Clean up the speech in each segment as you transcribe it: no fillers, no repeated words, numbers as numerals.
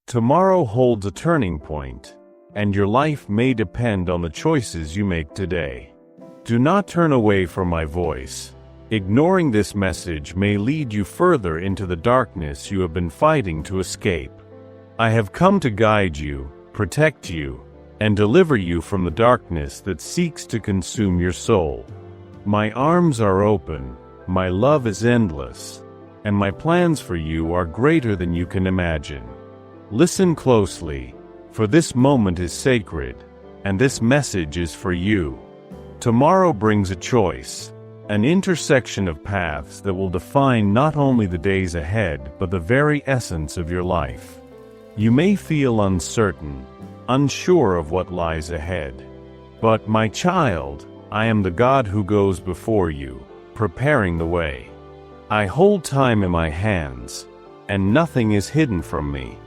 Tomorrow holds a turning point, and your life may depend on the choices you make today. Do not turn away from my voice. Ignoring this message may lead you further into the darkness you have been fighting to escape. I have come to guide you, protect you, and deliver you from the darkness that seeks to consume your soul. My arms are open, my love is endless, and my plans for you are greater than you can imagine. Listen closely, for this moment is sacred, and this message is for you. Tomorrow brings a choice, an intersection of paths that will define not only the days ahead but the very essence of your life. You may feel uncertain, unsure of what lies ahead. But, my child, I am the God who goes before you, preparing the way. I hold time in my hands, and nothing is hidden from me.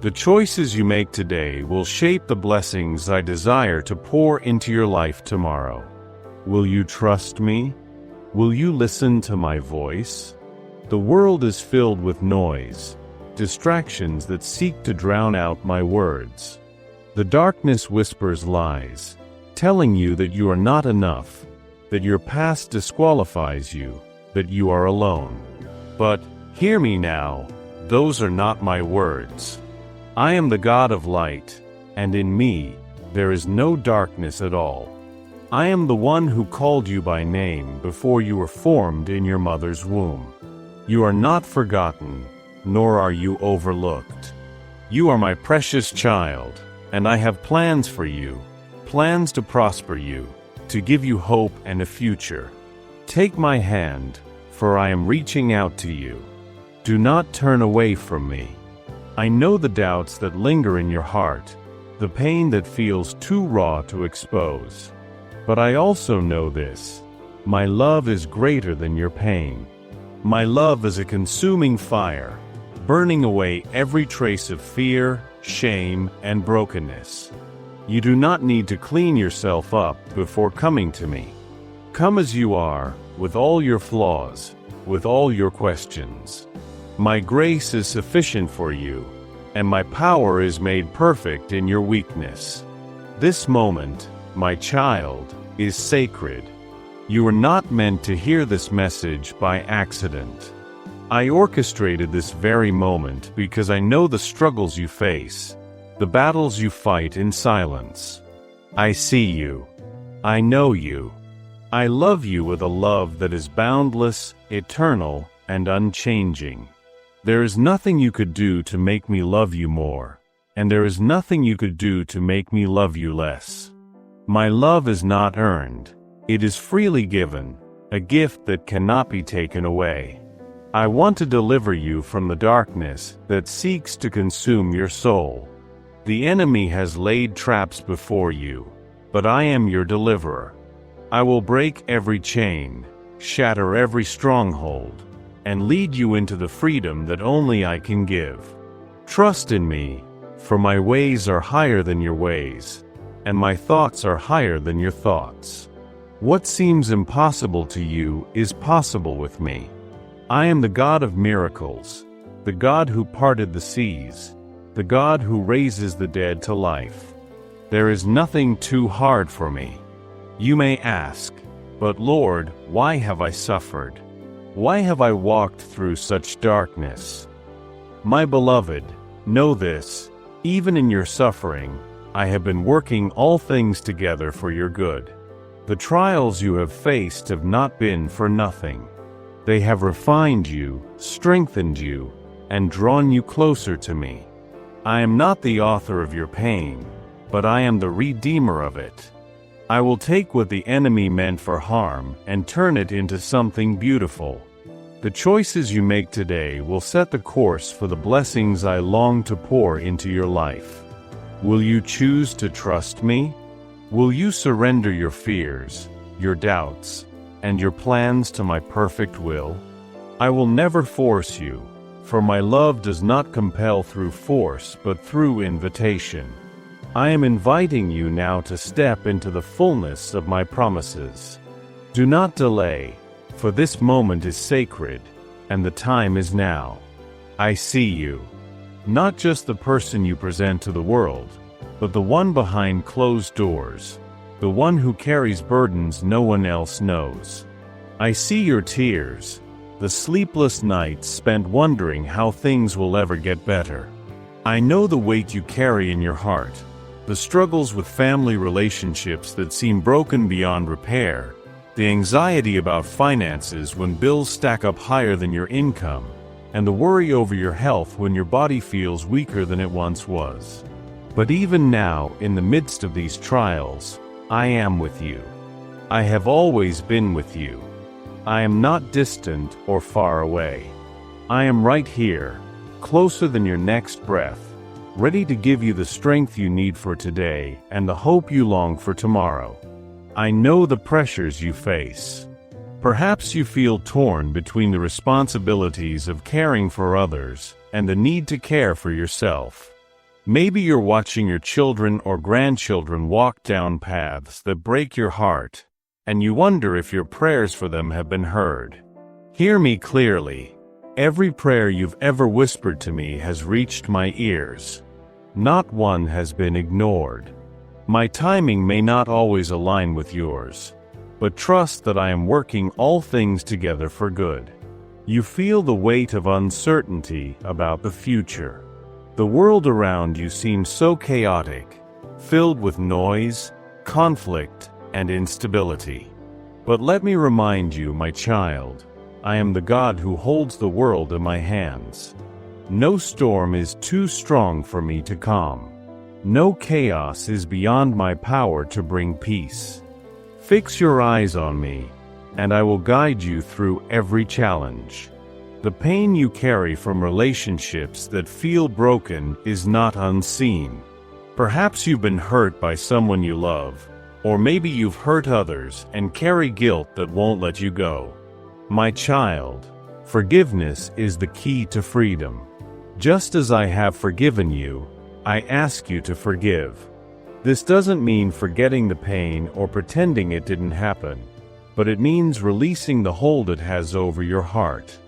The choices you make today will shape the blessings I desire to pour into your life tomorrow. Will you trust me? Will you listen to my voice? The world is filled with noise, distractions that seek to drown out my words. The darkness whispers lies, telling you that you are not enough, that your past disqualifies you, that you are alone. But, hear me now, those are not my words. I am the God of light, and in me, there is no darkness at all. I am the one who called you by name before you were formed in your mother's womb. You are not forgotten, nor are you overlooked. You are my precious child, and I have plans for you, plans to prosper you, to give you hope and a future. Take my hand, for I am reaching out to you. Do not turn away from me. I know the doubts that linger in your heart, the pain that feels too raw to expose. But I also know this: my love is greater than your pain. My love is a consuming fire, burning away every trace of fear, shame, and brokenness. You do not need to clean yourself up before coming to me. Come as you are, with all your flaws, with all your questions. My grace is sufficient for you, and my power is made perfect in your weakness. This moment, my child, is sacred. You are not meant to hear this message by accident. I orchestrated this very moment because I know the struggles you face, the battles you fight in silence. I see you. I know you. I love you with a love that is boundless, eternal, and unchanging. There is nothing you could do to make me love you more, and there is nothing you could do to make me love you less. My love is not earned. It is freely given, a gift that cannot be taken away. I want to deliver you from the darkness that seeks to consume your soul. The enemy has laid traps before you, but I am your deliverer. I will break every chain, shatter every stronghold, and lead you into the freedom that only I can give. Trust in me, for my ways are higher than your ways, and my thoughts are higher than your thoughts. What seems impossible to you is possible with me. I am the God of miracles, the God who parted the seas, the God who raises the dead to life. There is nothing too hard for me. You may ask, but Lord, why have I suffered? Why have I walked through such darkness? My beloved, know this: even in your suffering, I have been working all things together for your good. The trials you have faced have not been for nothing. They have refined you, strengthened you, and drawn you closer to me. I am not the author of your pain, but I am the redeemer of it. I will take what the enemy meant for harm and turn it into something beautiful. The choices you make today will set the course for the blessings I long to pour into your life. Will you choose to trust me? Will you surrender your fears, your doubts, and your plans to my perfect will? I will never force you, for my love does not compel through force but through invitation. I am inviting you now to step into the fullness of my promises. Do not delay, for this moment is sacred, and the time is now. I see you. Not just the person you present to the world, but the one behind closed doors, the one who carries burdens no one else knows. I see your tears, the sleepless nights spent wondering how things will ever get better. I know the weight you carry in your heart, the struggles with family relationships that seem broken beyond repair, the anxiety about finances when bills stack up higher than your income, and the worry over your health when your body feels weaker than it once was. But even now, in the midst of these trials, I am with you. I have always been with you. I am not distant or far away. I am right here, closer than your next breath, ready to give you the strength you need for today and the hope you long for tomorrow. I know the pressures you face. Perhaps you feel torn between the responsibilities of caring for others and the need to care for yourself. Maybe you're watching your children or grandchildren walk down paths that break your heart, and you wonder if your prayers for them have been heard. Hear me clearly. Every prayer you've ever whispered to me has reached my ears. Not one has been ignored. My timing may not always align with yours, but trust that I am working all things together for good. You feel the weight of uncertainty about the future. The world around you seems so chaotic, filled with noise, conflict, and instability. But let me remind you, my child, I am the God who holds the world in my hands. No storm is too strong for me to calm. No chaos is beyond my power to bring peace. Fix your eyes on me, and I will guide you through every challenge. The pain you carry from relationships that feel broken is not unseen. Perhaps you've been hurt by someone you love, or maybe you've hurt others and carry guilt that won't let you go. My child, forgiveness is the key to freedom. Just as I have forgiven you, I ask you to forgive. This doesn't mean forgetting the pain or pretending it didn't happen, but it means releasing the hold it has over your heart.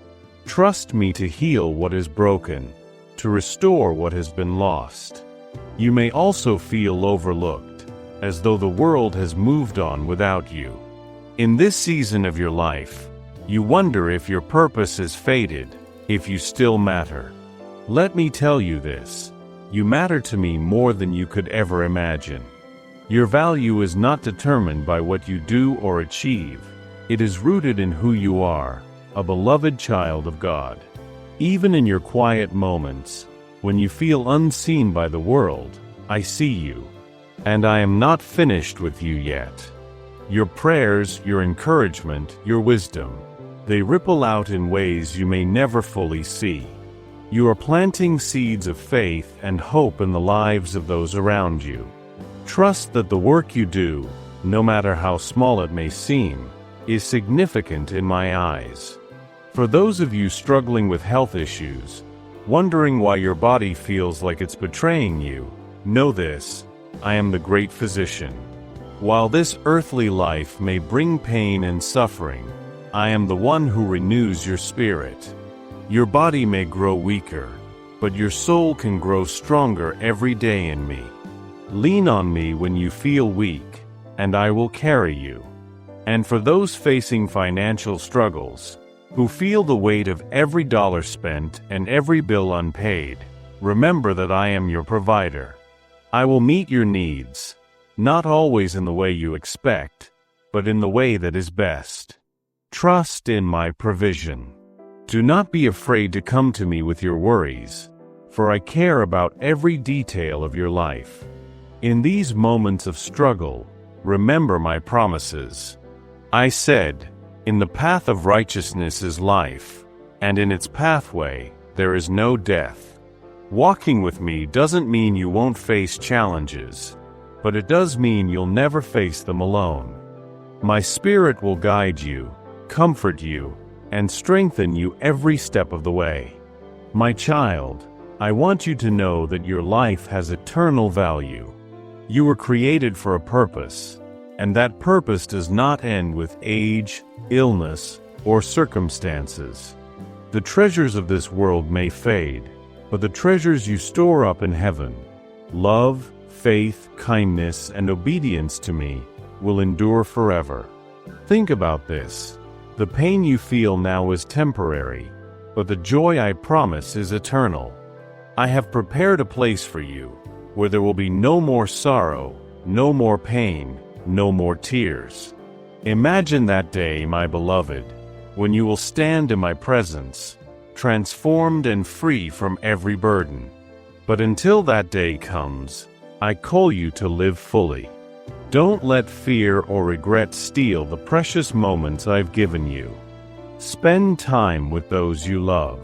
Trust me to heal what is broken, to restore what has been lost. You may also feel overlooked, as though the world has moved on without you. In this season of your life, you wonder if your purpose has faded, if you still matter. Let me tell you this. You matter to me more than you could ever imagine. Your value is not determined by what you do or achieve. It is rooted in who you are, a beloved child of God. Even in your quiet moments, when you feel unseen by the world, I see you. And I am not finished with you yet. Your prayers, your encouragement, your wisdom, they ripple out in ways you may never fully see. You are planting seeds of faith and hope in the lives of those around you. Trust that the work you do, no matter how small it may seem, is significant in my eyes. For those of you struggling with health issues, wondering why your body feels like it's betraying you, know this: I am the great physician. While this earthly life may bring pain and suffering, I am the one who renews your spirit. Your body may grow weaker, but your soul can grow stronger every day in me. Lean on me when you feel weak, and I will carry you. And for those facing financial struggles, who feel the weight of every dollar spent and every bill unpaid, remember that I am your provider. I will meet your needs, not always in the way you expect, but in the way that is best. Trust in my provision. Do not be afraid to come to me with your worries, for I care about every detail of your life. In these moments of struggle, remember my promises. I said, "In the path of righteousness is life, and in its pathway there is no death." Walking with me doesn't mean you won't face challenges, but it does mean you'll never face them alone. My Spirit will guide you, comfort you, and strengthen you every step of the way. My child, I want you to know that your life has eternal value. You were created for a purpose, and that purpose does not end with age, illness, or circumstances. The treasures of this world may fade, but the treasures you store up in heaven, love, faith, kindness, and obedience to me, will endure forever. Think about this. The pain you feel now is temporary, but the joy I promise is eternal. I have prepared a place for you, where there will be no more sorrow, no more pain, no more tears. Imagine that day, my beloved, when you will stand in my presence, transformed and free from every burden. But until that day comes, I call you to live fully. Don't let fear or regret steal the precious moments I've given you. Spend time with those you love.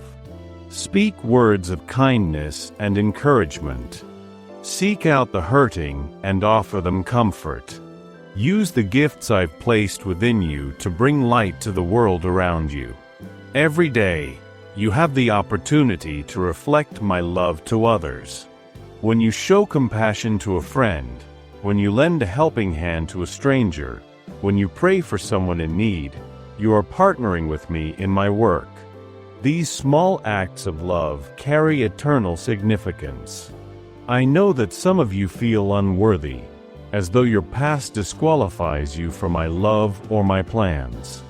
Speak words of kindness and encouragement. Seek out the hurting and offer them comfort. Use the gifts I've placed within you to bring light to the world around you. Every day, you have the opportunity to reflect my love to others. When you show compassion to a friend, when you lend a helping hand to a stranger, when you pray for someone in need, you are partnering with me in my work. These small acts of love carry eternal significance. I know that some of you feel unworthy, as though your past disqualifies you from my love or my plans.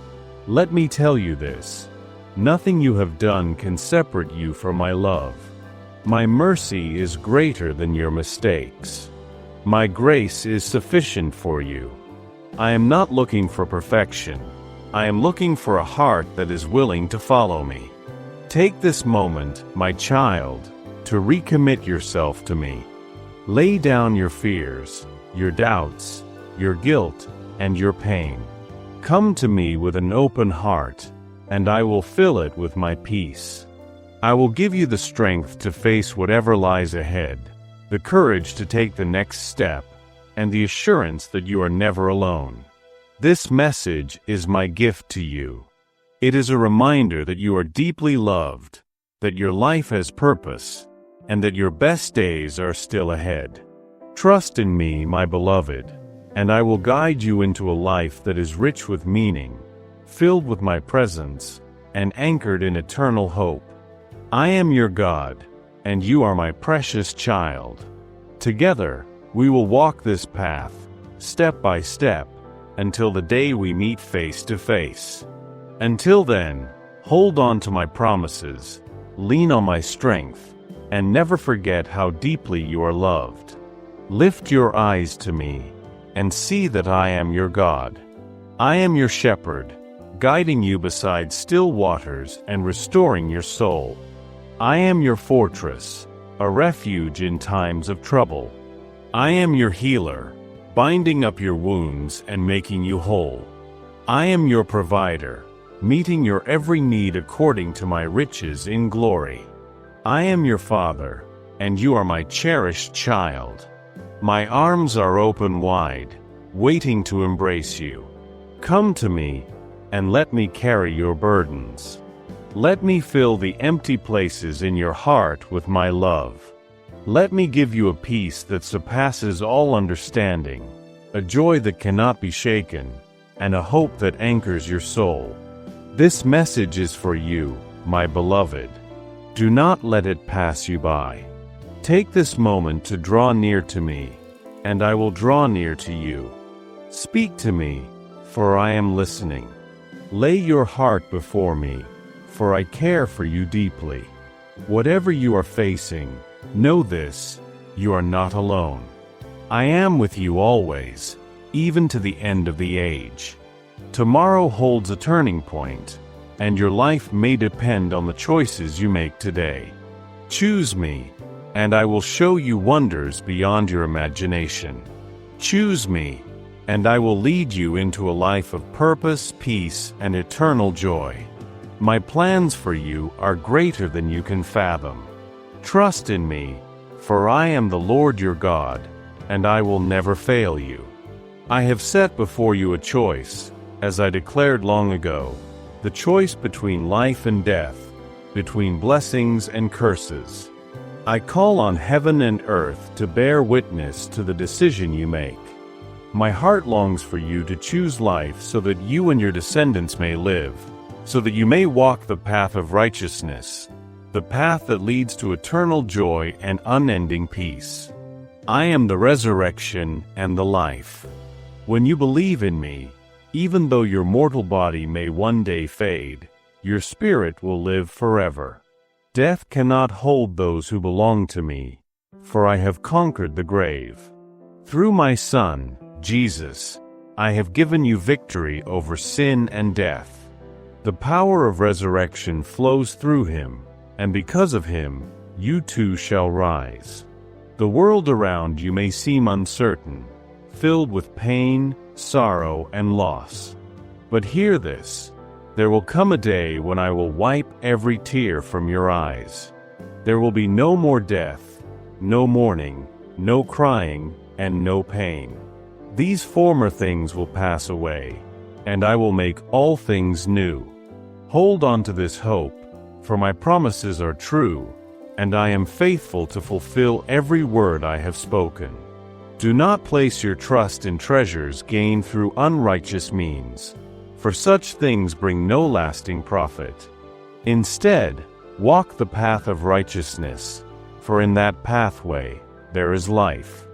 Let me tell you this: nothing you have done can separate you from my love. My mercy is greater than your mistakes. My grace is sufficient for you. I am not looking for perfection. I am looking for a heart that is willing to follow me. Take this moment, my child, to recommit yourself to me. Lay down your fears, your doubts, your guilt, and your pain. Come to me with an open heart, and I will fill it with my peace. I will give you the strength to face whatever lies ahead, the courage to take the next step, and the assurance that you are never alone. This message is my gift to you. It is a reminder that you are deeply loved, that your life has purpose, and that your best days are still ahead. Trust in me, my beloved, and I will guide you into a life that is rich with meaning, filled with my presence, and anchored in eternal hope. I am your God, and you are my precious child. Together, we will walk this path, step by step, until the day we meet face to face. Until then, hold on to my promises, lean on my strength, and never forget how deeply you are loved. Lift your eyes to me, and see that I am your God. I am your shepherd, guiding you beside still waters and restoring your soul. I am your fortress, a refuge in times of trouble. I am your healer, binding up your wounds and making you whole. I am your provider, meeting your every need according to my riches in glory. I am your father, and you are my cherished child. My arms are open wide, waiting to embrace you. Come to me, and let me carry your burdens. Let me fill the empty places in your heart with my love. Let me give you a peace that surpasses all understanding, a joy that cannot be shaken, and a hope that anchors your soul. This message is for you, my beloved. Do not let it pass you by. Take this moment to draw near to me, and I will draw near to you. Speak to me, for I am listening. Lay your heart before me, for I care for you deeply. Whatever you are facing, know this: you are not alone. I am with you always, even to the end of the age. Tomorrow holds a turning point, and your life may depend on the choices you make today. Choose me, and I will show you wonders beyond your imagination. Choose me, and I will lead you into a life of purpose, peace, and eternal joy. My plans for you are greater than you can fathom. Trust in me, for I am the Lord your God, and I will never fail you. I have set before you a choice, as I declared long ago, the choice between life and death, between blessings and curses. I call on heaven and earth to bear witness to the decision you make. My heart longs for you to choose life so that you and your descendants may live, so that you may walk the path of righteousness. the path that leads to eternal joy and unending peace. I am the resurrection and the life. When you believe in me, even though your mortal body may one day fade, your spirit will live forever. Death cannot hold those who belong to me, for I have conquered the grave. Through my Son, Jesus, I have given you victory over sin and death. The power of resurrection flows through him, and because of him, you too shall rise. The world around you may seem uncertain, filled with pain, sorrow, and loss. But hear this: there will come a day when I will wipe every tear from your eyes. There will be no more death, no mourning, no crying, and no pain. These former things will pass away, and I will make all things new. Hold on to this hope, for my promises are true, and I am faithful to fulfill every word I have spoken. Do not place your trust in treasures gained through unrighteous means, for such things bring no lasting profit. Instead, walk the path of righteousness, for in that pathway there is life.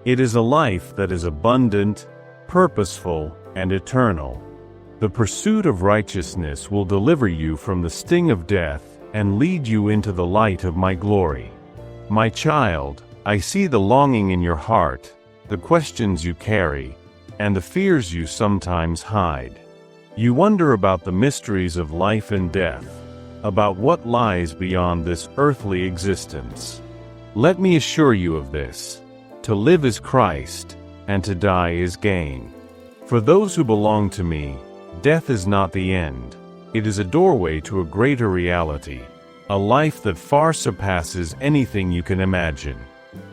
It is a life that is abundant, purposeful, and eternal. The pursuit of righteousness will deliver you from the sting of death and lead you into the light of my glory. My child, I see the longing in your heart, the questions you carry, and the fears you sometimes hide. You wonder about the mysteries of life and death, about what lies beyond this earthly existence. Let me assure you of this: to live is Christ, and to die is gain. For those who belong to me, death is not the end. It is a doorway to a greater reality, a life that far surpasses anything you can imagine.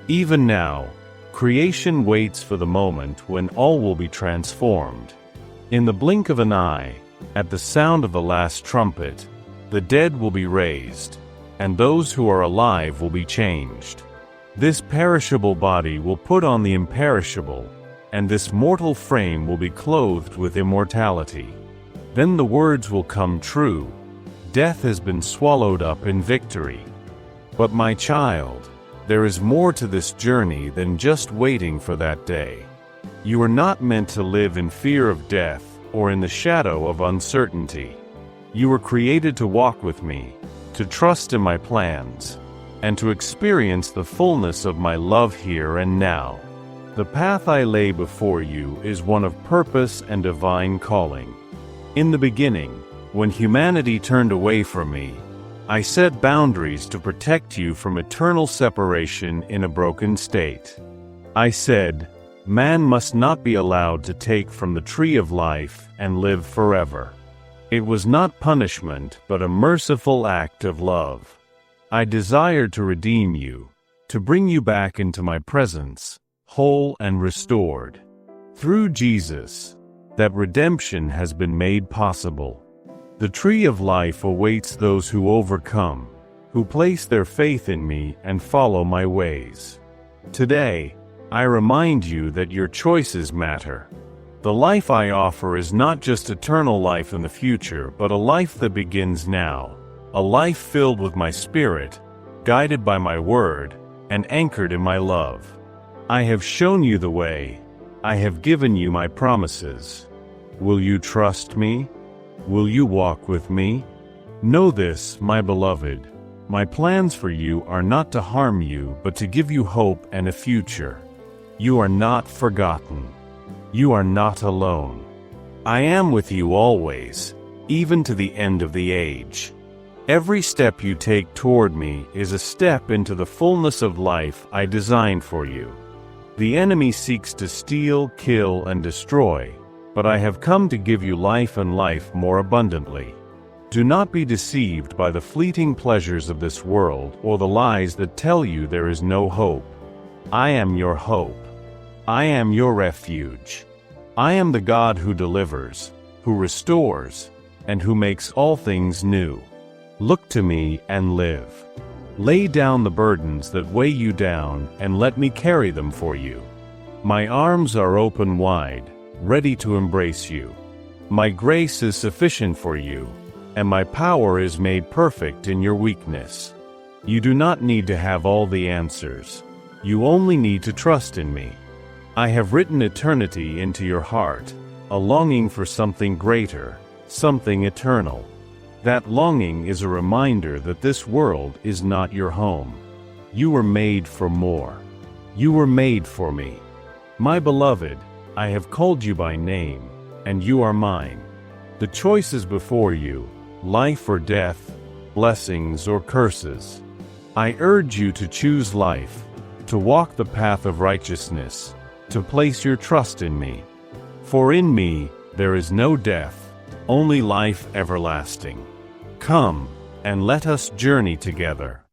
Even now, creation waits for the moment when all will be transformed. In the blink of an eye, at the sound of the last trumpet, the dead will be raised, and those who are alive will be changed. This perishable body will put on the imperishable, and this mortal frame will be clothed with immortality. Then the words will come true: death has been swallowed up in victory. But my child, there is more to this journey than just waiting for that day. You are not meant to live in fear of death or in the shadow of uncertainty. You were created to walk with me, to trust in my plans, and to experience the fullness of my love here and now. The path I lay before you is one of purpose and divine calling. In the beginning, when humanity turned away from me, I set boundaries to protect you from eternal separation in a broken state. I said, man must not be allowed to take from the tree of life and live forever. It was not punishment, but a merciful act of love. I desired to redeem you, to bring you back into my presence, whole and restored. Through Jesus, that redemption has been made possible. The tree of life awaits those who overcome, who place their faith in me and follow my ways. Today, I remind you that your choices matter. The life I offer is not just eternal life in the future, but a life that begins now, a life filled with my Spirit, guided by my word, and anchored in my love. I have shown you the way. I have given you my promises. Will you trust me? Will you walk with me? Know this, my beloved: my plans for you are not to harm you, but to give you hope and a future. You are not forgotten. You are not alone. I am with you always, even to the end of the age. Every step you take toward me is a step into the fullness of life I designed for you. The enemy seeks to steal, kill, and destroy, but I have come to give you life and life more abundantly. Do not be deceived by the fleeting pleasures of this world or the lies that tell you there is no hope. I am your hope. I am your refuge. I am the God who delivers, who restores, and who makes all things new. Look to me and live. Lay down the burdens that weigh you down and let me carry them for you. My arms are open wide, ready to embrace you. My grace is sufficient for you, and my power is made perfect in your weakness. You do not need to have all the answers. You only need to trust in me. I have written eternity into your heart, a longing for something greater, something eternal. That longing is a reminder that this world is not your home. You were made for more. You were made for me. My beloved, I have called you by name, and you are mine. The choice is before you, life or death, blessings or curses. I urge you to choose life, to walk the path of righteousness, to place your trust in me. For in me there is no death, only life everlasting. Come, and let us journey together.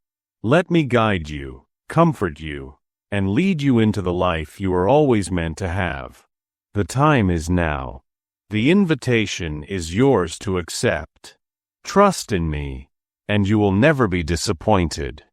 Let me guide you, comfort you, and lead you into the life you are always meant to have. The time is now. The invitation is yours to accept. Trust in me, and you will never be disappointed.